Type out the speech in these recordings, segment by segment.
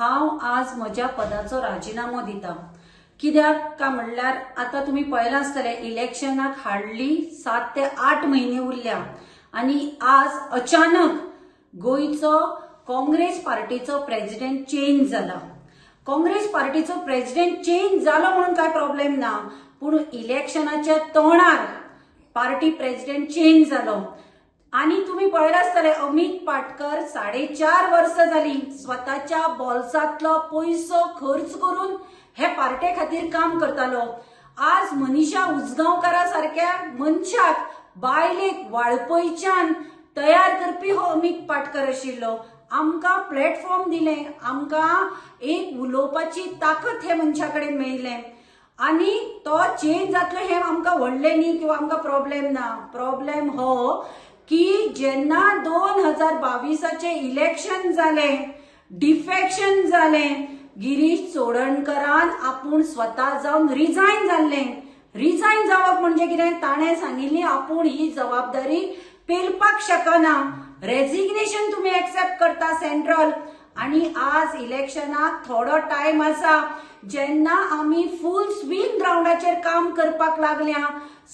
हांव आज म्हज्या पदाचो राजीनामो दिता। कित्याक काय म्हणल्यार आता तुम्ही पळयलां आसतलें इलेक्शनाक हार्डली 7 ते 8 म्हयने उरल्या आणि आज अचानक गोयचो काँग्रेस पार्टीचो प्रेसिडेंट चेंज जाला। काँग्रेस पार्टीचो प्रेसिडेंट चेंज जालो म्हणून काय प्रॉब्लेम ना, पण इलेक्शनाच्या तोंडार पार्टी प्रेसिडेंट चेंज जालो आणि तुम्ही पळयलां आसतलें अमित पाटकर 4.5 वर्सां जाली स्वताच्या बॉल्सांतलो पैसो खर्च करून हे पार्टे खातीर काम करतालो। आज मनीषा उजगांवकारा सारख्या मनशाक बायलेक वाळपयच्यान तयार करपी हो अमित पाटकर आशिल्लो। आमकां प्लॅटफॉर्म दिले, आमकां एक उलोवपाची ताकद हे मनशाकडे मेळिल्लें आणि तो चेंज जातलो हे आमकां व्हडलें न्ही किंवा आमकां प्रॉब्लेम ना। प्रॉब्लेम हो की जेन्ना 2022चे इलेक्शन जाले, डिफेक्शन जाले, गिरीश चोडणकरान आपूण स्वता जावन रिजायन जाल्लें। रिजायन जावप म्हणजे कितें, ताणें सांगिल्ली आपूण ही जबाबदारी पेलपाक शकना, रेजिग्नेशन तुम्ही एक्सेप्ट करता सेंट्रल। आणि आज इलेक्शनाक थोडो टाइम आसा, जेन्ना आमी फुल स्विंग ग्राउंडाचेर काम करपाक लागल्या,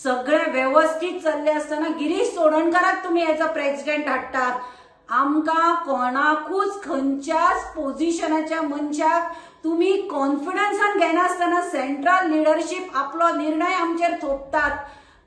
सगळें व्यवस्थित चल्ले आसतना गिरीश चोडणकराक तुम्ही एज अ प्रेसिडेंट हाडटात। आमकां कोणाकूच खंयच्याच पोझिशनाच्या मनशाक तुम्ही कॉन्फिडन्सान घेनासतना सेंट्रल लिडरशिप आपलो निर्णय आमचेर थोपतात,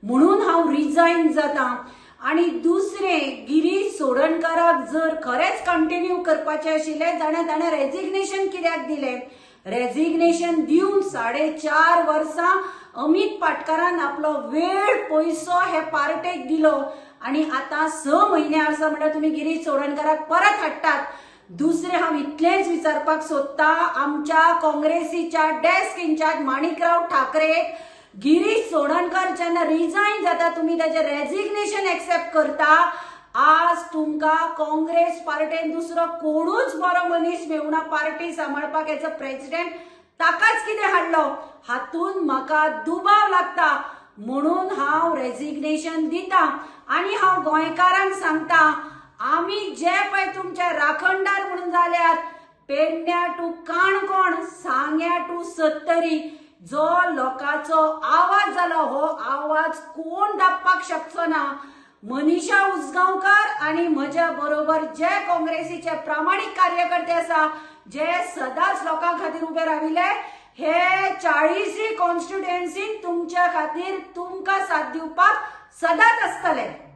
म्हणून हांव रिजायन जाता। आणि दुसरें, गिरीश चोडणकराक जर खरेंच कंटिन्यू करपाचें आशिल्लें जाल्यार ताणें रेजिग्नेशन कित्याक दिलें? रेजिग्नेशन दिवन 4.5 वर्सां अमित पाटकरान आपलो वेळ पैसो हे पार्टेक दिलो आणि आता 6 म्हयने आसा म्हणल्यार तुम्ही गिरीश चोडणकराक परत हाडटात। दुसरें, हांव इतलेंच विचारपाक सोदता आमच्या काँग्रेसीच्या डेस्क इंचार्ज माणिकराव ठाकरेक, गिरीश चोडणकर जेन्ना रिजायन जाता तुम्ही त्याचे रेजिग्नेशन एक्सेप्ट करता, आज तुमकां काँग्रेस पार्टेन दुसरो कोणूच बरो मनीस मेळुना पार्टी सांबाळपाक एज अ प्रेसिडेंट, ताकाच कितें हाडलो हातून म्हाका दुबाव लागता, म्हणून हांव रेजिग्नेशन दिता। आणि हांव गोंयकारांक सांगता, आमी जे पळय तुमचे राखणदार म्हणून जाल्यात, पेडण्या टू काणकोण, सांग्या टू सत्तरी, जो लोकांचो आवाज जालो, हो आवाज कोण दाबपाक शकचो ना। मनीषा उजगांवकर आणि म्हज्या बरोबर जे काँग्रेसीचे प्रामाणिक कार्यकर्ते आसा, जे सदांच लोकां खातीर उबे राविल्ले, हे 40 कॉन्स्टिट्युएन्सीन तुमच्या खातीर तुमकां साथ दिवपाक सदांच आसतले।